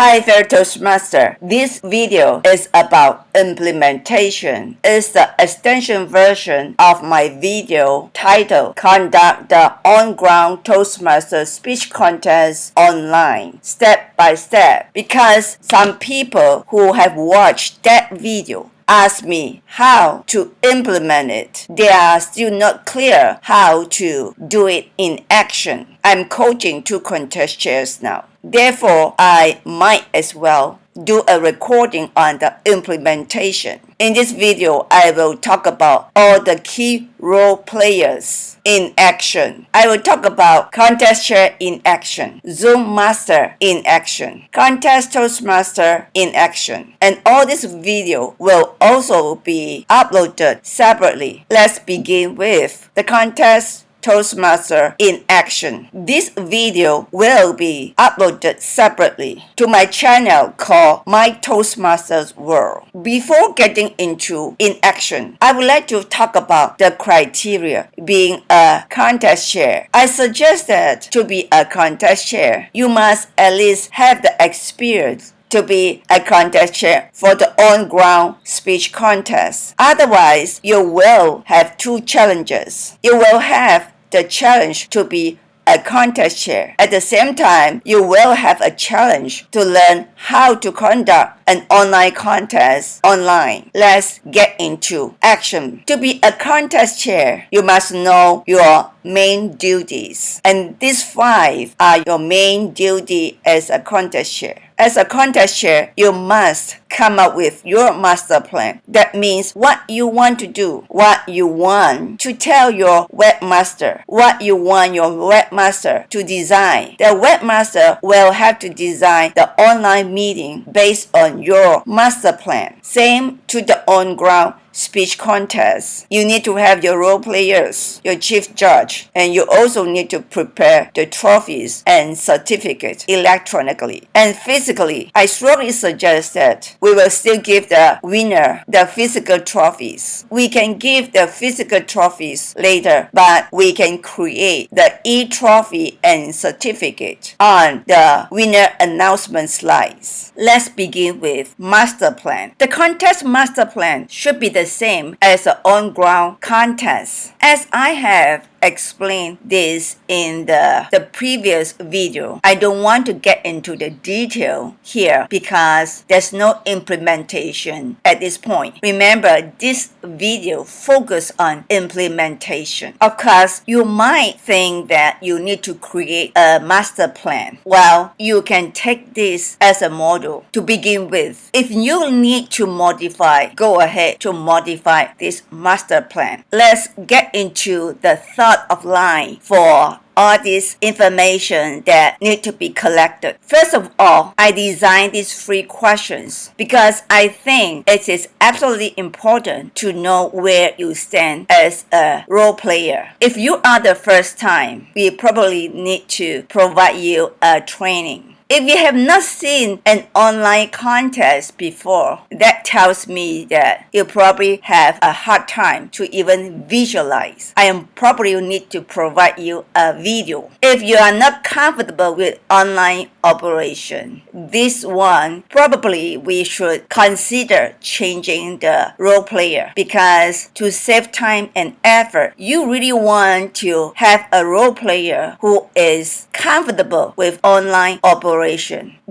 Hi there, Toastmaster. This video is about implementation. It's the extension version of my video titled Conduct the On-Ground Toastmaster Speech Contest Online, Step by Step, because some people who have watched that video ask me how to implement it. They are still not clear how to do it in action. I'm coaching 2 contest chairs now. Therefore, I might as well do a recording on the implementation. In this video, I will talk about all the key role players in action. I will talk about contest chair in action, Zoom master in action, contest Toastmaster in action, and all this video will also be uploaded separately. Let's begin with the contest Toastmaster in action. This video will be uploaded separately to my channel called My Toastmasters World. Before getting into in action, I would like to talk about the criteria being a contest chair. I suggest that to be a contest chair, you must at least have the experience to be a contest chair for the on-ground speech contest. Otherwise, you will have 2 challenges. You will have the challenge to be a contest chair. At the same time, you will have a challenge to learn how to conduct an online contest online. Let's get into action. To be a contest chair, you must know your main duties. And these 5 are your main duty as a contest chair. As a contest chair, you must come up with your master plan. That means what you want to do, what you want to tell your webmaster, what you want your webmaster to design. The webmaster will have to design the online meeting based on your master plan. Same to the on-ground speech contest. You need to have your role players, your chief judge, and you also need to prepare the trophies and certificates electronically. And physically, I strongly suggest that we will still give the winner the physical trophies. We can give the physical trophies later, but we can create the e-trophy and certificate on the winner announcement slides. Let's begin with master plan. The contest master plan should be the same as the on-ground contest. As I have explained this in the previous video, I don't want to get into the detail here because there's no implementation at this point. Remember, this video focus on implementation. Of course, you might think that you need to create a master plan. Well, you can take this as a model to begin with. If you need to modify, go ahead to modify this master plan. Let's get into the thought of line for all this information that need to be collected. First of all, I designed these 3 questions because I think it is absolutely important to know where you stand as a role player. If you are the first time, we probably need to provide you a training. If you have not seen an online contest before, that tells me that you probably have a hard time to even visualize. I am probably need to provide you a video. If you are not comfortable with online operation, this one probably we should consider changing the role player, because to save time and effort, you really want to have a role player who is comfortable with online operation.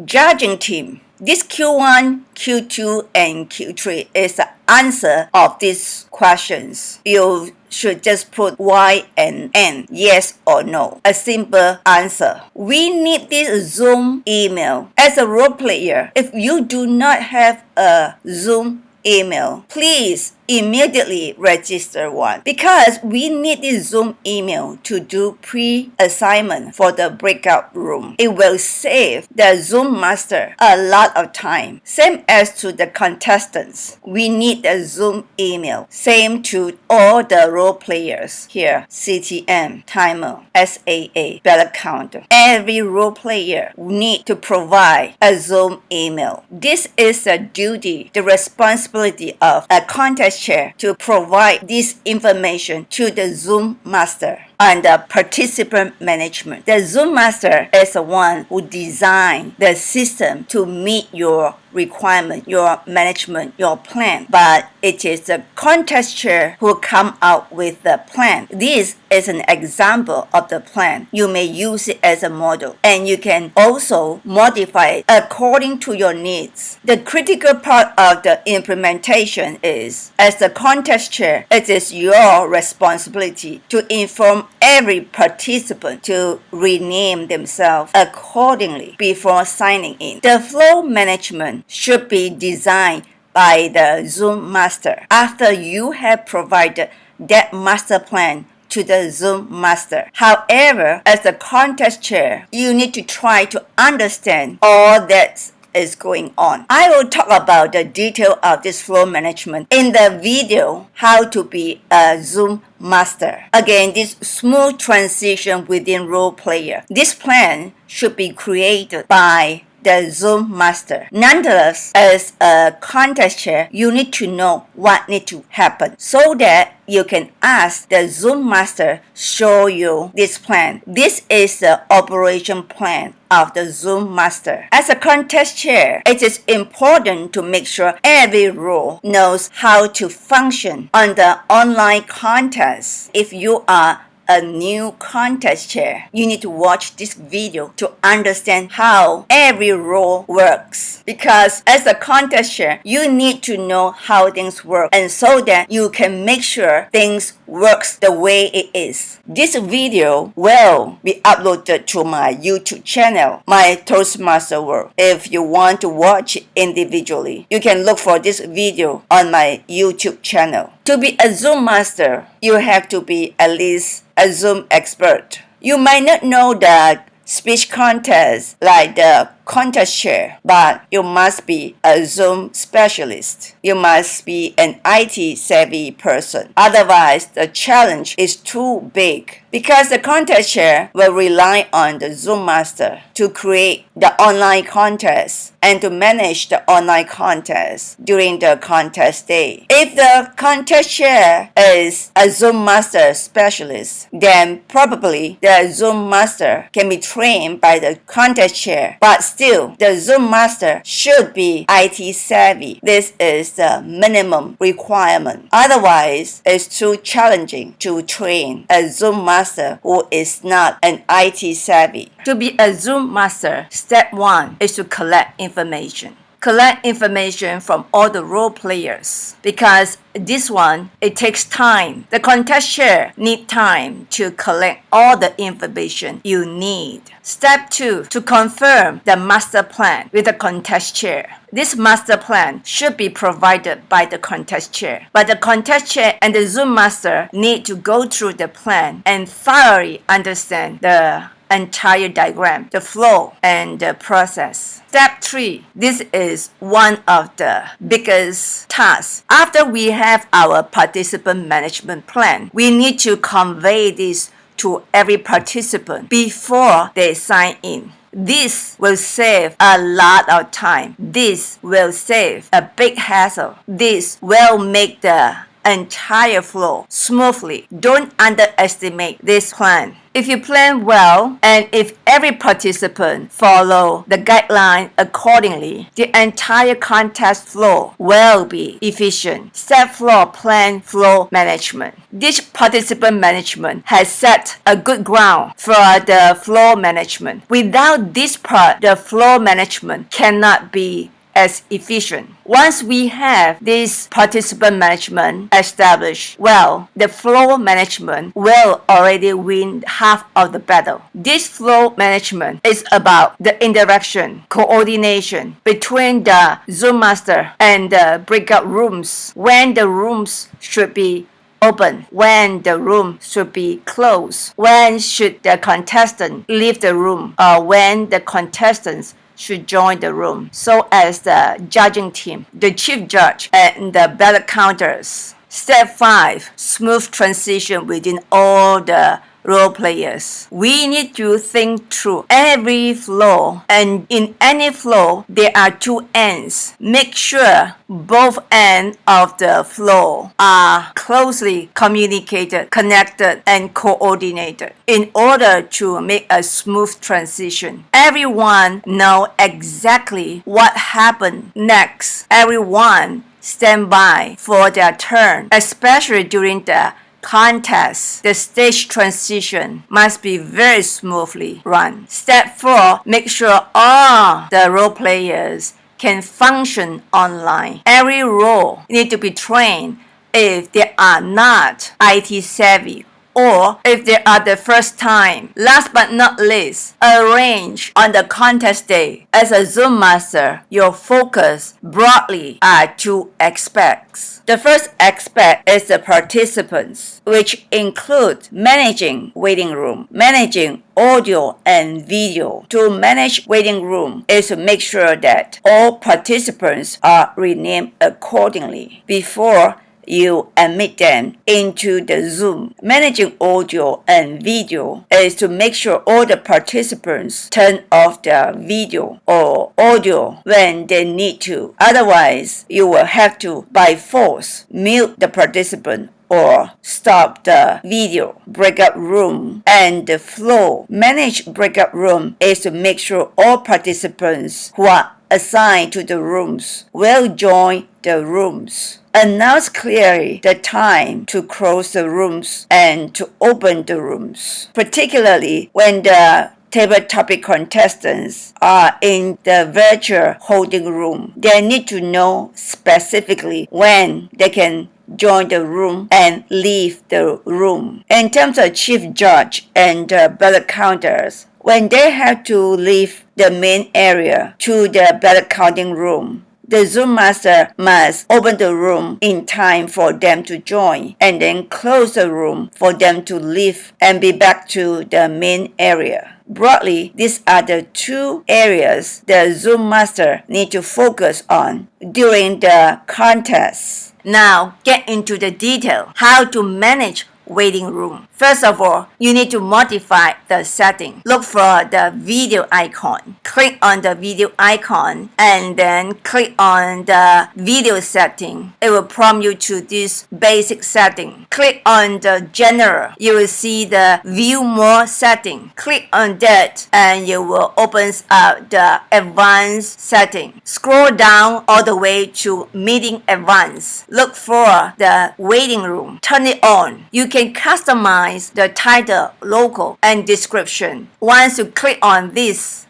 Judging team. This Q1, Q2, and Q3 is the answer of these questions. You should just put Y and N, yes or no. A simple answer. We need this Zoom email. As a role player, if you do not have a Zoom email, please immediately register one, because we need this Zoom email to do pre-assignment for the breakout room. It will save the Zoom master a lot of time. Same as to the contestants, we need the Zoom email. Same to all the role players here, CTM, timer, SAA, ballot counter. Every role player need to provide a Zoom email. This is the duty, the responsibility of a contest chair to provide this information to the Zoom master. on the participant management. The Zoom Master is the one who designed the system to meet your requirement, your management, your plan. But it is the contest chair who come out with the plan. This is an example of the plan. You may use it as a model, and you can also modify it according to your needs. The critical part of the implementation is, as the contest chair, it is your responsibility to inform every participant to rename themselves accordingly before signing in. The flow management should be designed by the Zoom Master after you have provided that master plan to the Zoom Master. However, as the contest chair, you need to try to understand all that is going on. I will talk about the detail of this flow management in the video how to be a Zoom Master. Again, this smooth transition within role player. This plan should be created by the Zoom Master. Nonetheless, as a contest chair, you need to know what needs to happen so that you can ask the Zoom Master show you this plan. This is the operation plan of the Zoom Master. As a contest chair, it is important to make sure every role knows how to function on the online contest. If you are a new contest chair, you need to watch this video to understand how every role works. Because as a contest chair, you need to know how things work, and so that you can make sure things works the way it is. This video will be uploaded to my YouTube channel, my Toastmaster World. If you want to watch it individually, you can look for this video on my YouTube channel. To be a Zoom Master, you have to be at least a Zoom expert. You might not know the speech contest like the contest chair, but you must be a Zoom specialist. You must be an IT savvy person. Otherwise, the challenge is too big, because the contest chair will rely on the Zoom Master to create the online contest and to manage the online contest during the contest day. If the contest chair is a Zoom Master specialist, then probably the Zoom Master can be trained by the contest chair, but still, the Zoom Master should be IT savvy. This is the minimum requirement. Otherwise, it's too challenging to train a Zoom Master who is not an IT savvy. To be a Zoom Master, step 1 is to collect information. Collect information from all the role players, because this one, it takes time. The contest chair need time to collect all the information you need. Step 2, to confirm the master plan with the contest chair. This master plan should be provided by the contest chair, but the contest chair and the Zoom Master need to go through the plan and thoroughly understand the entire diagram, the flow, and the process. Step 3, this is one of the biggest tasks. After we have our participant management plan, we need to convey this to every participant before they sign in. This will save a lot of time. This will save a big hassle. This will make the entire flow smoothly. Don't underestimate this plan. If you plan well, and if every participant follow the guideline accordingly, the entire contest flow will be efficient. Step 4, plan flow management. This participant management has set a good ground for the flow management. Without this part, the flow management cannot be as efficient. Once we have this participant management established well, the flow management will already win half of the battle. This flow management is about the interaction, coordination between the Zoom Master and the breakout rooms, when the rooms should be open, when the room should be closed, when should the contestant leave the room, or when the contestants should join the room, so as the judging team, the chief judge, and the ballot counters. Step 5, smooth transition within all the role players. We need to think through every flow, and in any flow, there are two ends. Make sure both ends of the flow are closely communicated, connected, and coordinated in order to make a smooth transition. Everyone knows exactly what happened next. Everyone stand by for their turn, especially during the contest. The stage transition must be very smoothly run. Step 4, make sure all the role players can function online. Every role need to be trained if they are not IT savvy or if they are the first time. Last but not least, arrange on the contest day. As a Zoom master, your focus broadly are two aspects. The first aspect is the participants, which include managing waiting room, managing audio and video. To manage waiting room is to make sure that all participants are renamed accordingly before you admit them into the Zoom. Managing audio and video is to make sure all the participants turn off their video or audio when they need to. Otherwise, you will have to, by force, mute the participant or stop the video. Breakout room and the flow. Manage breakout room is to make sure all participants who are assigned to the rooms will join the rooms. Announce clearly the time to close the rooms and to open the rooms, particularly when the table topic contestants are in the virtual holding room. They need to know specifically when they can join the room and leave the room. In terms of chief judge and ballot counters, when they have to leave the main area to the ballot counting room, the Zoom master must open the room in time for them to join and then close the room for them to leave and be back to the main area. Broadly, these are the two areas the Zoom master need to focus on during the contest. Now, get into the detail how to manage waiting room. First of all, you need to modify the setting. Look for the video icon. Click on the video icon and then click on the video setting. It will prompt you to this basic setting. Click on the general. You will see the view more setting. Click on that and you will open up the advanced setting. Scroll down all the way to meeting advanced. Look for the waiting room. Turn it on. You can customize the title, logo, and description. Once you click on this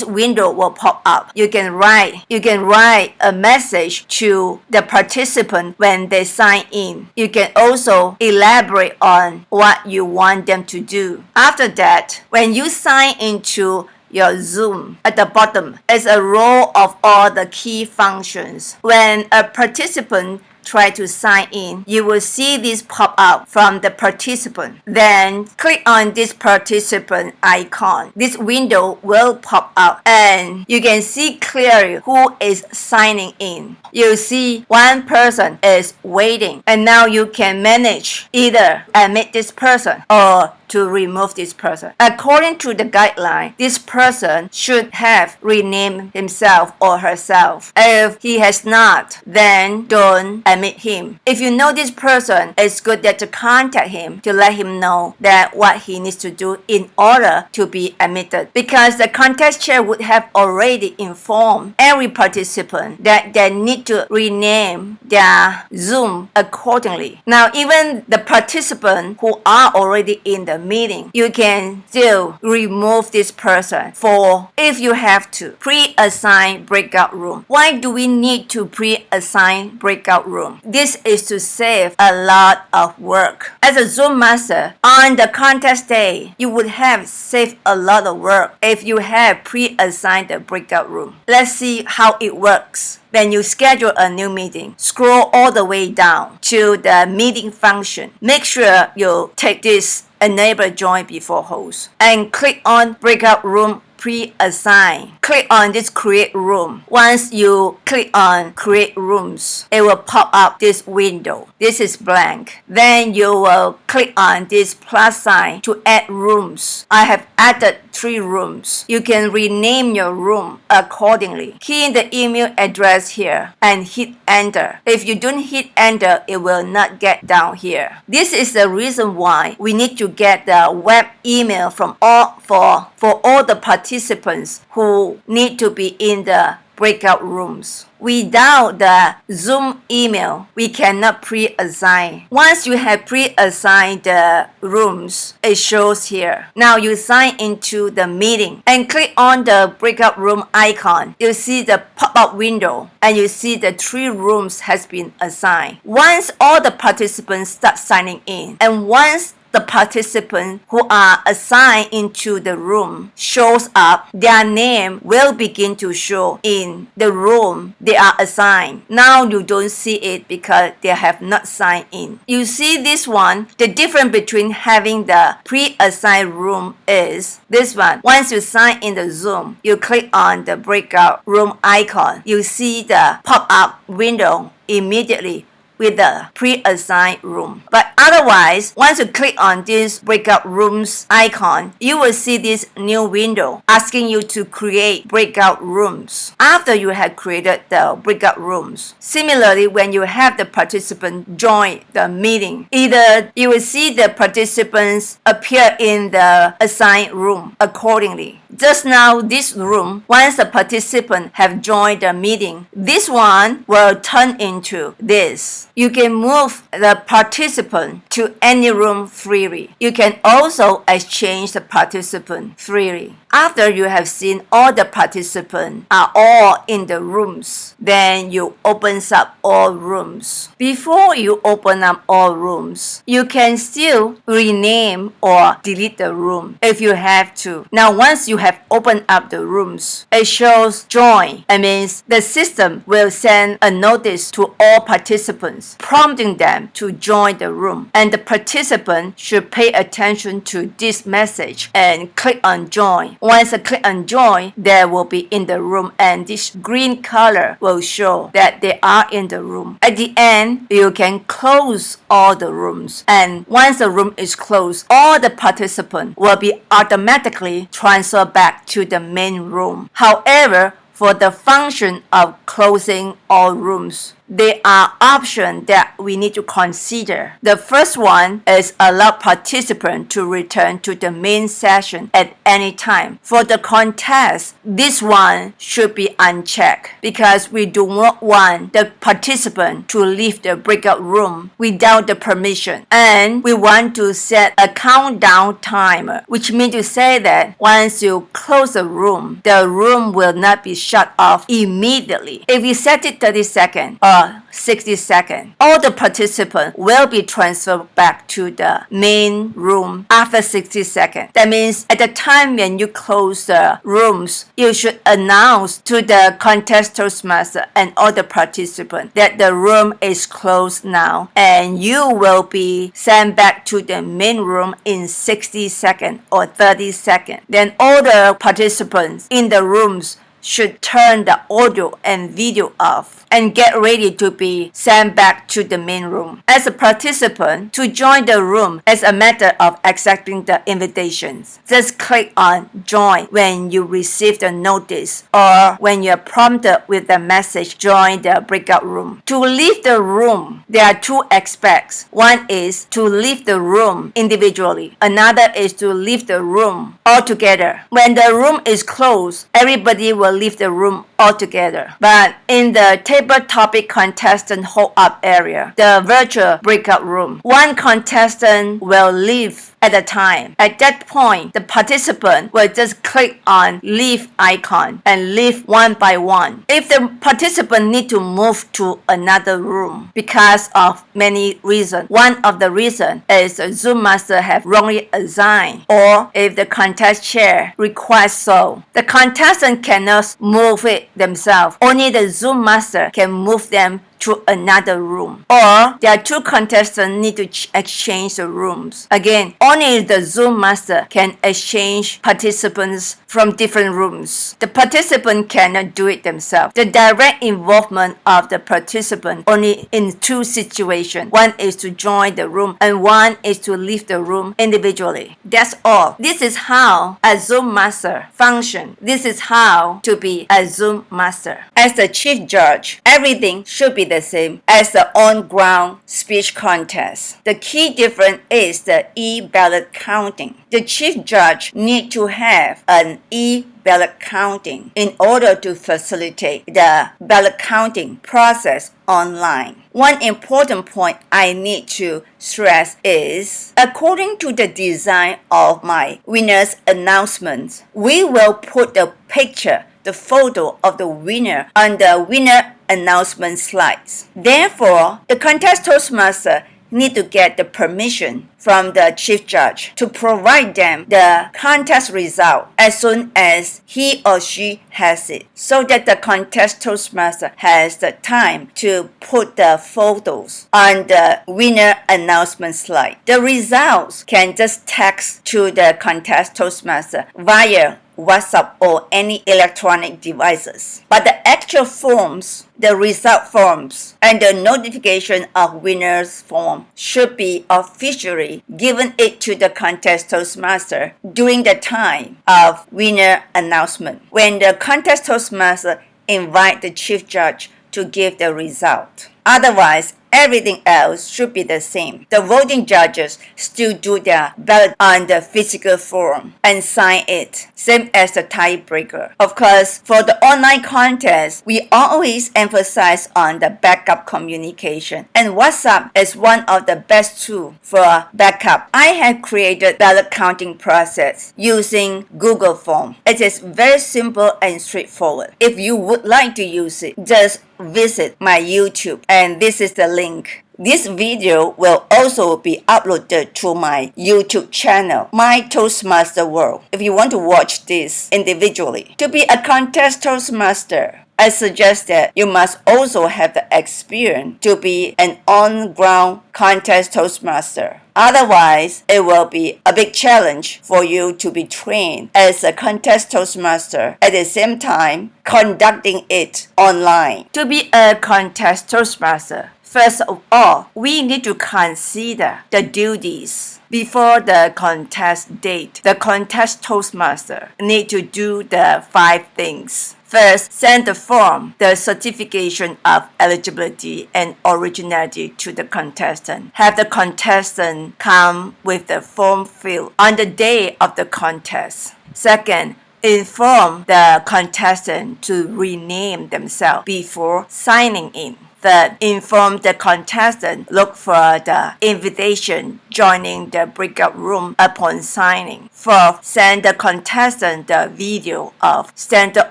window will pop up. You can write a message to the participant when they sign in. You can also elaborate on what you want them to do. After that, when you sign into your Zoom, at the bottom is a row of all the key functions. When a participant try to sign in, you will see this pop up from the participant. Then click on this participant icon. This window will pop up and you can see clearly who is signing in. You see one person is waiting and now you can manage either admit this person or to remove this person. According to the guideline, this person should have renamed himself or herself. If he has not, then don't admit him. If you know this person, it's good that to contact him to let him know that what he needs to do in order to be admitted. Because the contest chair would have already informed every participant that they need to rename their Zoom accordingly. Now, even the participants who are already in the meeting, you can still remove this person for, if you have to, pre-assign breakout room. Why do we need to pre-assign breakout room? This is to save a lot of work. As a Zoom master, on the contest day, you would have saved a lot of work if you have pre-assigned the breakout room. Let's see how it works. When you schedule a new meeting, scroll all the way down to the meeting function. Make sure you take this enable join before host and click on breakout room pre-assign. Click on this create room. Once you click on create rooms, it will pop up this window. This is blank. Then you will click on this plus sign to add rooms. I have added 3 rooms. You can rename your room accordingly. Key in the email address here and hit enter. If you don't hit enter, it will not get down here. This is the reason why we need to get the web email from for all the participants who need to be in the breakout rooms. Without the Zoom email, we cannot pre-assign. Once you have pre-assigned the rooms, it shows here. Now you sign into the meeting and click on the breakout room icon. You see the pop-up window and you see the 3 rooms has been assigned. Once all the participants start signing in, and once the participants who are assigned into the room shows up, their name will begin to show in the room they are assigned. Now you don't see it because they have not signed in. You see this one, the difference between having the pre-assigned room is this one. Once you sign in the Zoom, you click on the breakout room icon. You see the pop-up window immediately with the pre-assigned room. But otherwise, once you click on this breakout rooms icon, you will see this new window asking you to create breakout rooms after you have created the breakout rooms. Similarly, when you have the participant join the meeting, either you will see the participants appear in the assigned room accordingly. Just now, this room, once the participant have joined the meeting, this one will turn into this. You can move the participant to any room freely. You can also exchange the participant freely. After you have seen all the participants are all in the rooms, then you open up all rooms. Before you open up all rooms, you can still rename or delete the room if you have to. Now, once you have opened up the rooms, it shows join. It means the system will send a notice to all participants, prompting them to join the room. And the participant should pay attention to this message and click on join. Once I click on join, they will be in the room and this green color will show that they are in the room. At the end, you can close all the rooms. And once the room is closed, all the participants will be automatically transferred back to the main room. However, for the function of closing all rooms, there are options that we need to consider. The first one is allow participants to return to the main session at any time. For the contest, this one should be unchecked because we do not want the participant to leave the breakout room without the permission. And we want to set a countdown timer, which means to say that once you close the room will not be shut off immediately. If you set it 30 seconds or 60 seconds, all the participants will be transferred back to the main room after 60 seconds. That means at the time when you close the rooms, you should announce to the contest Toastmaster and all the participants that the room is closed now and you will be sent back to the main room in 60 seconds or 30 seconds. Then all the participants in the rooms should turn the audio and video off and get ready to be sent back to the main room. As a participant, to join the room is a matter of accepting the invitations. Just click on join when you receive the notice or when you're prompted with the message join the breakout room. To leave the room, there are 2 aspects. One is to leave the room individually. Another is to leave the room altogether. When the room is closed, everybody will leave the room altogether. But in the table topic contestant hold up area, the virtual breakout room, one contestant will leave at a time. At that point, the participant will just click on leave icon and leave one by one. If the participant need to move to another room because of many reasons, one of the reasons is the Zoom master have wrongly assigned, or if the contest chair requests so, the contestant cannot move it themselves. Only the Zoom master can move them to another room, or there are two contestants need to exchange the rooms. Again, only the Zoom master can exchange participants from different rooms. The participant cannot do it themselves. The direct involvement of the participant only in two situations. One is to join the room and one is to leave the room individually. That's all. This is how a Zoom master functions. This is how to be a Zoom master. As the chief judge, everything should be the same as the on-ground speech contest. The key difference is the e-ballot counting. The chief judge needs to have an e-ballot counting in order to facilitate the ballot counting process online. One important point I need to stress is, according to the design of my winner's announcements, we will put the picture, the photo of the winner on the winner announcement slides. Therefore, the contest Toastmaster need to get the permission from the chief judge to provide them the contest result as soon as he or she has it, so that the contest Toastmaster has the time to put the photos on the winner announcement slide. The results can just text to the contest Toastmaster via WhatsApp or any electronic devices. But the actual forms, the result forms, and the notification of winners form should be officially given it to the contest Toastmaster during the time of winner announcement, when the contest Toastmaster invite the chief judge to give the result. Otherwise, everything else should be the same. The voting judges still do their ballot on the physical form and sign it, same as the tiebreaker. Of course, for the online contest, we always emphasize on the backup communication, and WhatsApp is one of the best tools for backup. I have created ballot counting process using Google Form. It is very simple and straightforward. If you would like to use it, just visit my YouTube, and this is the link. This video will also be uploaded to my YouTube channel, My Toastmaster World, if you want to watch this individually. To be a contest Toastmaster, I suggest that you must also have the experience to be an on-ground contest Toastmaster. Otherwise, it will be a big challenge for you to be trained as a contest Toastmaster at the same time conducting it online. To be a contest Toastmaster, first of all, we need to consider the duties. Before the contest date, the contest Toastmaster need to do the 5 things. First, send the form, the certification of eligibility and originality to the contestant. Have the contestant come with the form filled on the day of the contest. Second, inform the contestant to rename themselves before signing in. Third, inform the contestant, look for the invitation joining the breakout room upon signing. Fourth, send the contestant the video of standard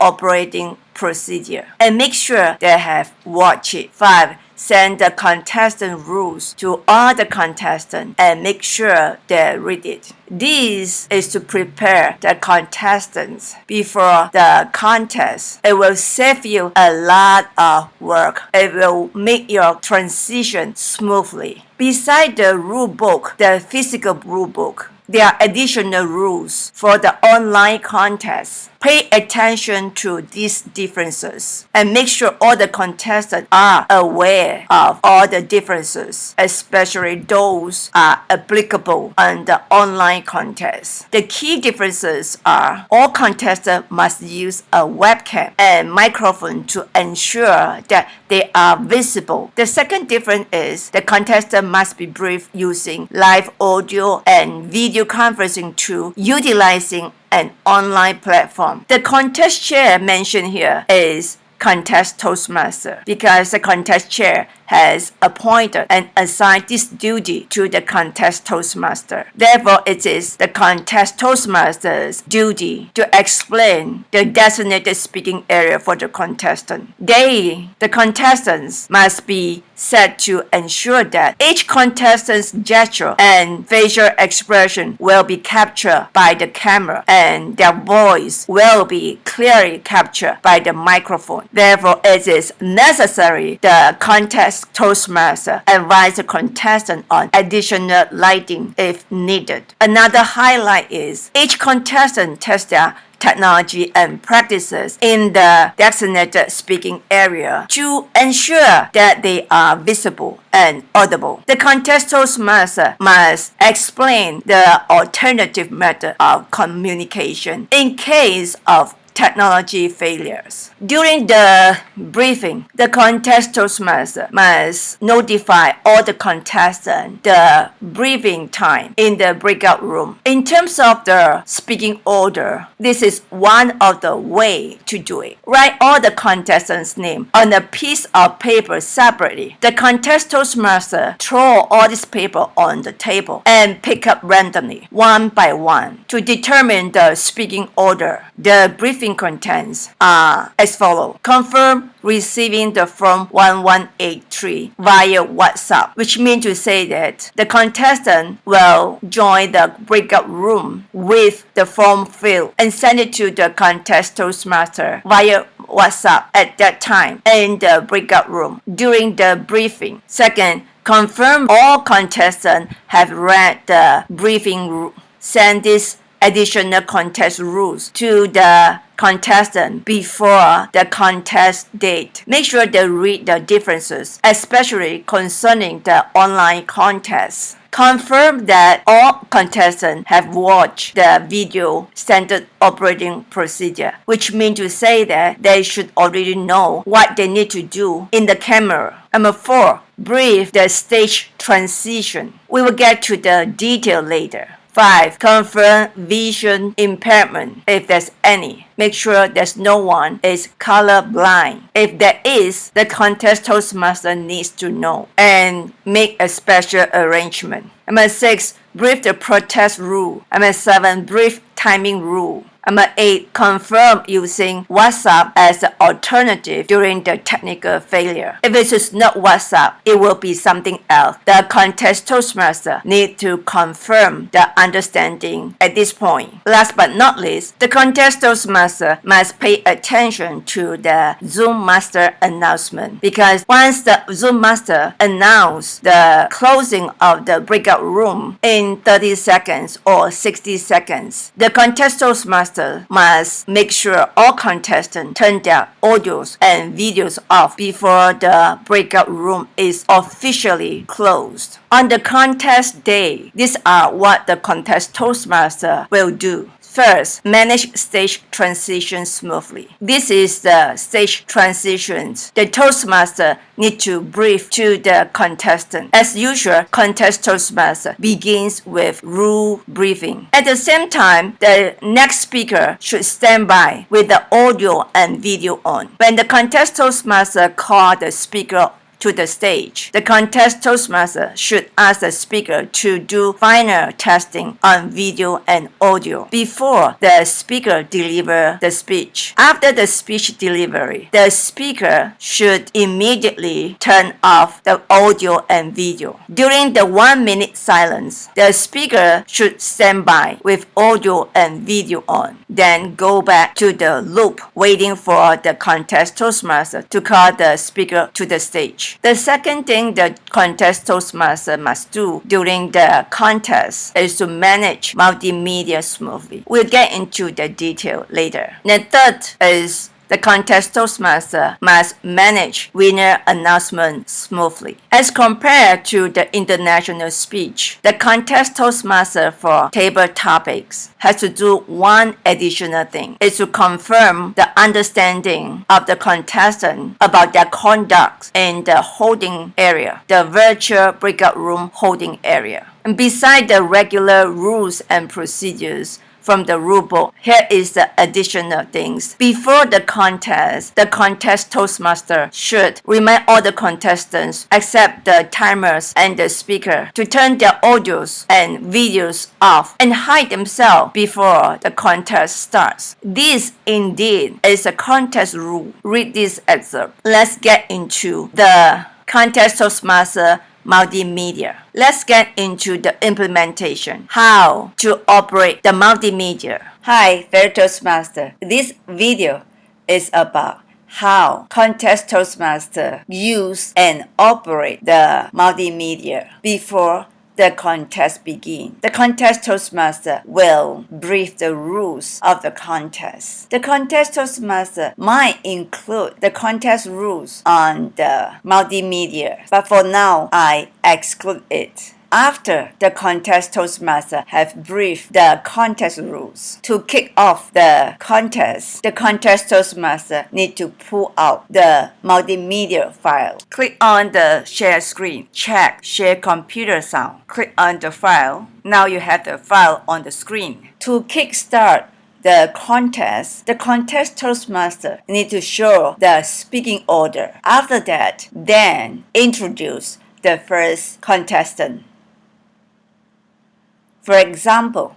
operating procedure and make sure they have watched it. 5, send the contestant rules to all the contestants and make sure they read it. This is to prepare the contestants before the contest. It will save you a lot of work. It will make your transition smoothly. Beside the rule book, the physical rule book, there are additional rules for the online contest. Pay attention to these differences and make sure all the contestants are aware of all the differences, especially those are applicable on the online contest. The key differences are all contestants must use a webcam and microphone to ensure that they are visible. The second difference is the contestant must be briefed using live audio and video conferencing tool utilizing an online platform. The contest chair mentioned here is contest Toastmaster because the contest chair has appointed and assigned this duty to the contest Toastmaster. Therefore, it is the contest Toastmaster's duty to explain the designated speaking area for the contestant. Daily, the contestants must be set to ensure that each contestant's gesture and facial expression will be captured by the camera and their voice will be clearly captured by the microphone. Therefore, it is necessary the contest Toastmaster advise the contestant on additional lighting if needed. Another highlight is each contestant tests their technology and practices in the designated speaking area to ensure that they are visible and audible. The contest Toastmaster must explain the alternative method of communication in case of technology failures. During the briefing, the contest Toastmaster must notify all the contestants the briefing time in the breakout room. In terms of the speaking order, this is one of the ways to do it. Write all the contestants' names on a piece of paper separately. The contest Toastmaster throw all this paper on the table and pick up randomly, one by one, to determine the speaking order. The briefing contents are as follows. Confirm receiving the form 1183 via WhatsApp, which means to say that the contestant will join the breakout room with the form filled and send it to the contest Toastmaster via WhatsApp at that time in the breakout room during the briefing. Second, confirm all contestants have read the briefing. Send this additional contest rules to the contestant before the contest date. Make sure they read the differences, especially concerning the online contests. Confirm that all contestants have watched the video standard operating procedure, which means to say that they should already know what they need to do in the camera. Number 4, brief the stage transition. We will get to the detail later. 5. Confirm vision impairment if there's any. Make sure there's no one is color blind. If there is, the contest Toastmaster needs to know and make a special arrangement. Number 6. Brief the protest rule. Number 7. Brief timing rule. Number 8. Confirm using WhatsApp as an alternative during the technical failure. If it is not WhatsApp, it will be something else. The contest Toastmaster need to confirm the understanding at this point. Last but not least, the contest Toastmaster must pay attention to the Zoom Master announcement, because once the Zoom Master announces the closing of the breakout room in 30 seconds or 60 seconds, the contest Toastmaster must make sure all contestants turn their audios and videos off before the breakout room is officially closed. On the contest day, these are what the contest Toastmaster will do. First, manage stage transition smoothly. This is the stage transitions the Toastmaster need to brief to the contestant. As usual, contest Toastmaster begins with rule briefing. At the same time, the next speaker should stand by with the audio and video on. When the contest Toastmaster calls the speaker to the stage, the contest Toastmaster should ask the speaker to do final testing on video and audio before the speaker delivers the speech. After the speech delivery, the speaker should immediately turn off the audio and video. During the 1-minute silence, the speaker should stand by with audio and video on, then go back to the loop waiting for the contest Toastmaster to call the speaker to the stage. The second thing the contest Toastmaster must do during the contest is to manage multimedia smoothly. We'll get into the detail later. The third is the contest Toastmaster must manage winner announcement smoothly. As compared to the international speech, the contest Toastmaster for table topics has to do one additional thing. It's to confirm the understanding of the contestant about their conduct in the holding area, the virtual breakout room holding area. And beside the regular rules and procedures from the rule book. Here is the additional things. Before the contest Toastmaster should remind all the contestants, except the timers and the speaker, to turn their audios and videos off and hide themselves before the contest starts. This indeed is a contest rule. Read this excerpt. Let's get into the contest Toastmaster multimedia. Let's get into the implementation. How to operate the multimedia. Hi, fellow Toastmaster. This video is about how contest Toastmaster use and operate the multimedia before the contest begins. The contest Toastmaster will brief the rules of the contest. The contest Toastmaster might include the contest rules on the multimedia, but for now, I exclude it. After the contest Toastmaster have briefed the contest rules, to kick off the contest Toastmaster need to pull out the multimedia file. Click on the share screen. Check share computer sound. Click on the file. Now you have the file on the screen. To kickstart the contest Toastmaster need to show the speaking order. After that, then introduce the first contestant. For example,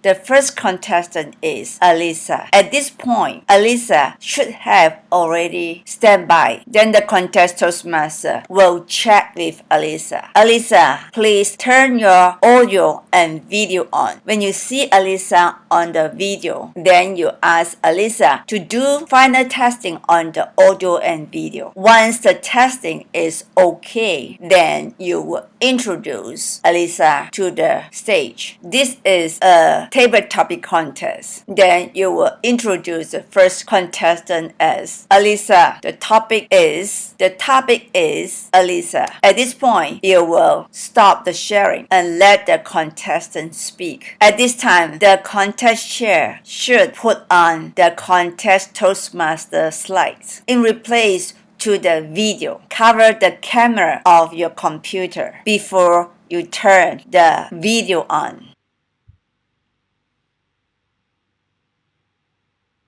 the first contestant is Elysia. At this point, Elysia should have already stand by. Then the contest Toastmaster will check with Elysia. Elysia, please turn your audio and video on. When you see Elysia on the video, then you ask Elysia to do final testing on the audio and video. Once the testing is okay, then you will introduce Elysia to the stage. This is a table topic contest. Then you will introduce the first contestant as Elysia. The topic is Elysia. At this point, you will stop the sharing and let the contestant speak. At this time, the contest chair should put on the contest Toastmaster slides. In replace to the video, cover the camera of your computer before you turn the video on.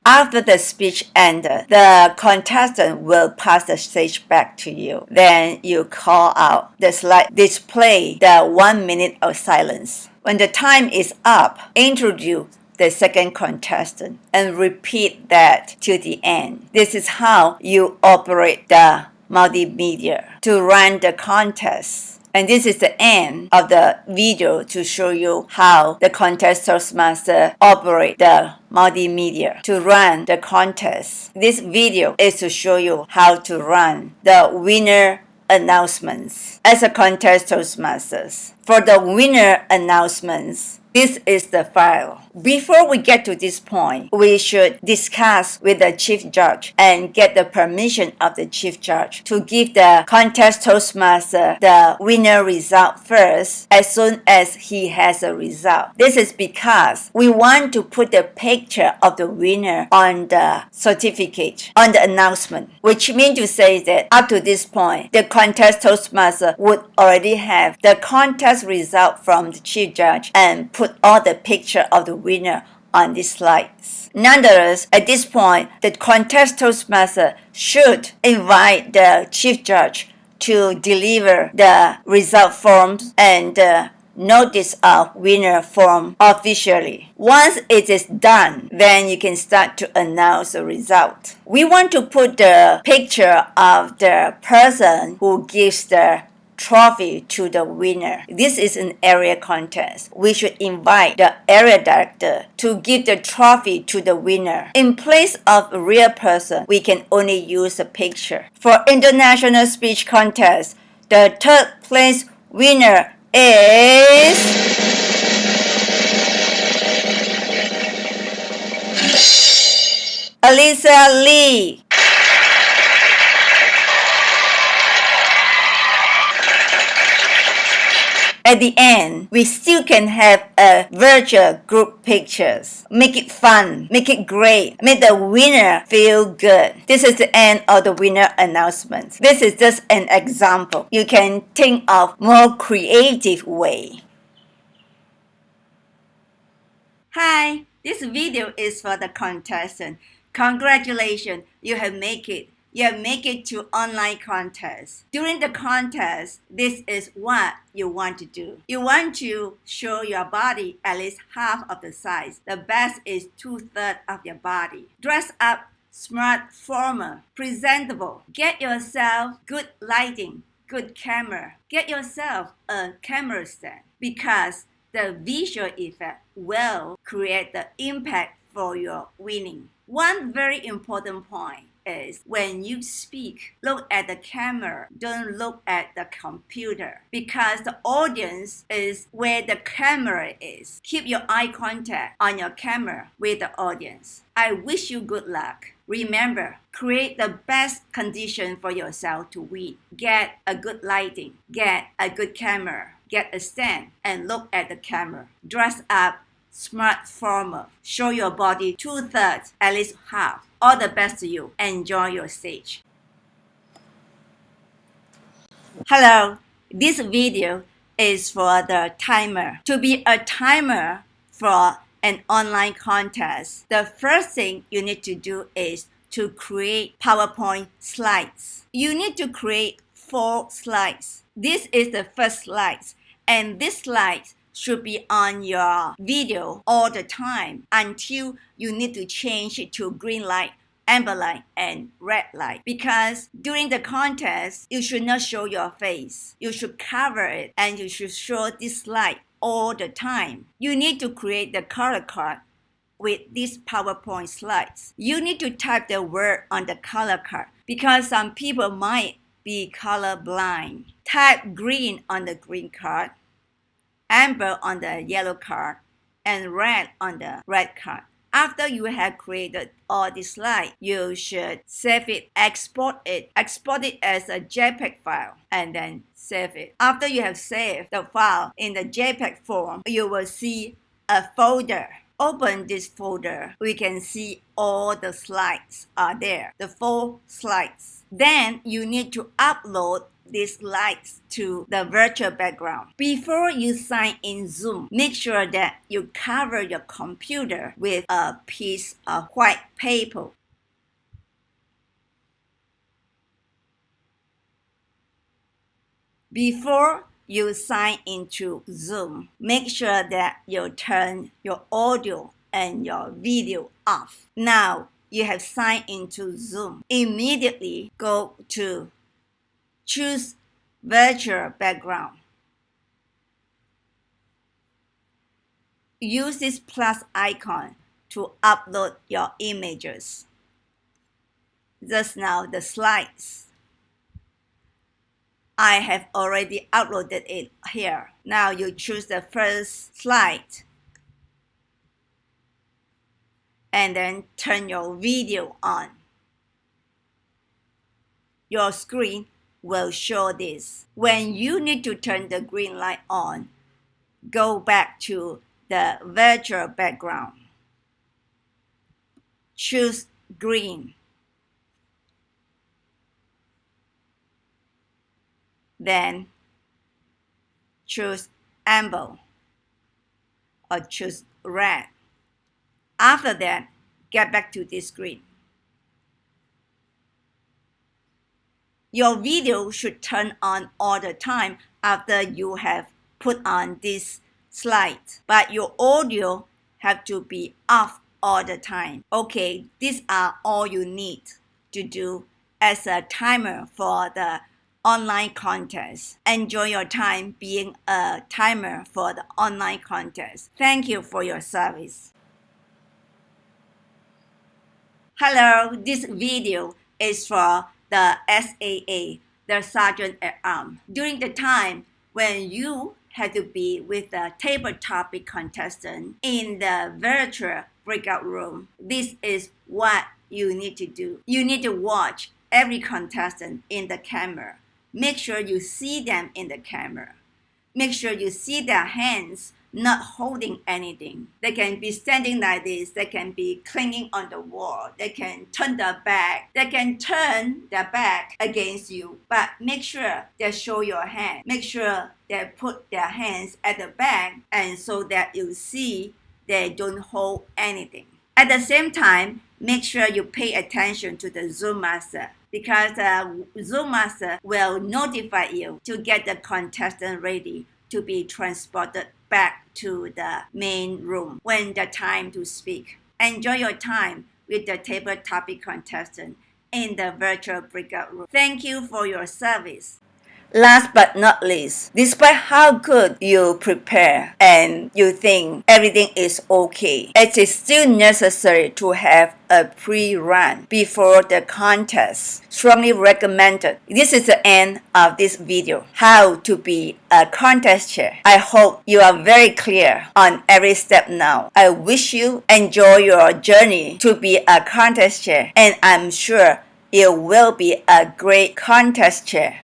After the speech ended, the contestant will pass the stage back to you. Then you call out the slide, display the 1 minute of silence. When the time is up, introduce the second contestant and repeat that to the end. This is how you operate the multimedia to run the contest. And this is the end of the video to show you how the contest Toastmaster operate the multimedia to run the contest. This video is to show you how to run the winner announcements as a contest Toastmasters. For the winner announcements, this is the file. Before we get to this point, we should discuss with the chief judge and get the permission of the chief judge to give the contest Toastmaster the winner result first as soon as he has a result. This is because we want to put the picture of the winner on the certificate, on the announcement, which means to say that up to this point, the contest Toastmaster would already have the contest result from the chief judge and put all the picture of the winner on these slides. Nonetheless, at this point, the contest Toastmaster should invite the chief judge to deliver the result forms and the notice of winner form officially. Once it is done, then you can start to announce the result. We want to put the picture of the person who gives the trophy to the winner. This is an area contest. We should invite the area director to give the trophy to the winner. In place of a real person, we can only use a picture. For international speech contest, the third place winner is Elysia Lee. At the end, we still can have a virtual group pictures. Make it fun, make it great, make the winner feel good. This is the end of the winner announcement. This is just an example. You can think of more creative way. Hi, This video is for the contestant. Congratulations, you have made it. You have made it to online contest. During the contest, this is what you want to do. You want to show your body at least half of the size. The best is 2/3 of your body. Dress up smart, formal, presentable. Get yourself good lighting, good camera. Get yourself a camera stand because the visual effect will create the impact for your winning. One very important point is when you speak, look at the camera, don't look at the computer because the audience is where the camera is. Keep your eye contact on your camera with the audience. I wish you good luck. Remember, create the best condition for yourself to win. Get a good lighting, get a good camera, get a stand, and look at the camera. Dress up smart, formal. Show your body 2/3, at least half. All the best to you. Enjoy your stage. Hello, this video is for the timer. To be a timer for an online contest, the first thing you need to do is to create PowerPoint slides. You need to create 4 slides. This is the first slide, and this slide should be on your video all the time until you need to change it to green light, amber light, and red light. Because during the contest, you should not show your face. You should cover it and you should show this light all the time. You need to create the color card with these PowerPoint slides. You need to type the word on the color card because some people might be color blind. Type green on the green card, amber on the yellow card, and red on the red card. After you have created all these slides, you should save it, export it as a JPEG file, and then save it. After you have saved the file in the JPEG form, you will see a folder. Open this folder. We can see all the slides are there, the 4 slides. Then you need to upload these slides to the virtual background. Before you sign in Zoom, make sure that you cover your computer with a piece of white paper. Before you sign into Zoom, make sure that you turn your audio and your video off. Now you have signed into Zoom. Immediately go to choose virtual background. Use this plus icon to upload your images. Just now the slides. I have already uploaded it here. Now you choose the first slide and then turn your video on. Your screen will show this. When you need to turn the green light on, go back to the virtual background. Choose green. Then choose amber or choose red. After that, get back to this screen. Your video should turn on all the time after you have put on this slide, but your audio have to be off all the time. Okay, these are all you need to do as a timer for the online contest. Enjoy your time being a timer for the online contest. Thank you for your service. Hello, this video is for the SAA, the Sergeant at Arms. During the time when you had to be with the table topic contestant in the virtual breakout room, this is what you need to do. You need to watch every contestant in the camera. Make sure you see them in the camera. Make sure you see their hands not holding anything. They can be standing like this. They can be clinging on the wall. They can turn their back. They can turn their back against you. But make sure they show your hand. Make sure they put their hands at the back and so that you see they don't hold anything. At the same time, make sure you pay attention to the Zoom Master because Zoom Master will notify you to get the contestant ready to be transported back to the main room when the time to speak. Enjoy your time with the table topic contestant in the virtual breakout room. Thank you for your service. Last but not least, despite how good you prepare and you think everything is okay, it is still necessary to have a pre-run before the contest. Strongly recommended. This is the end of this video. How to be a contest chair. I hope you are very clear on every step now. I wish you enjoy your journey to be a contest chair, and I'm sure you will be a great contest chair.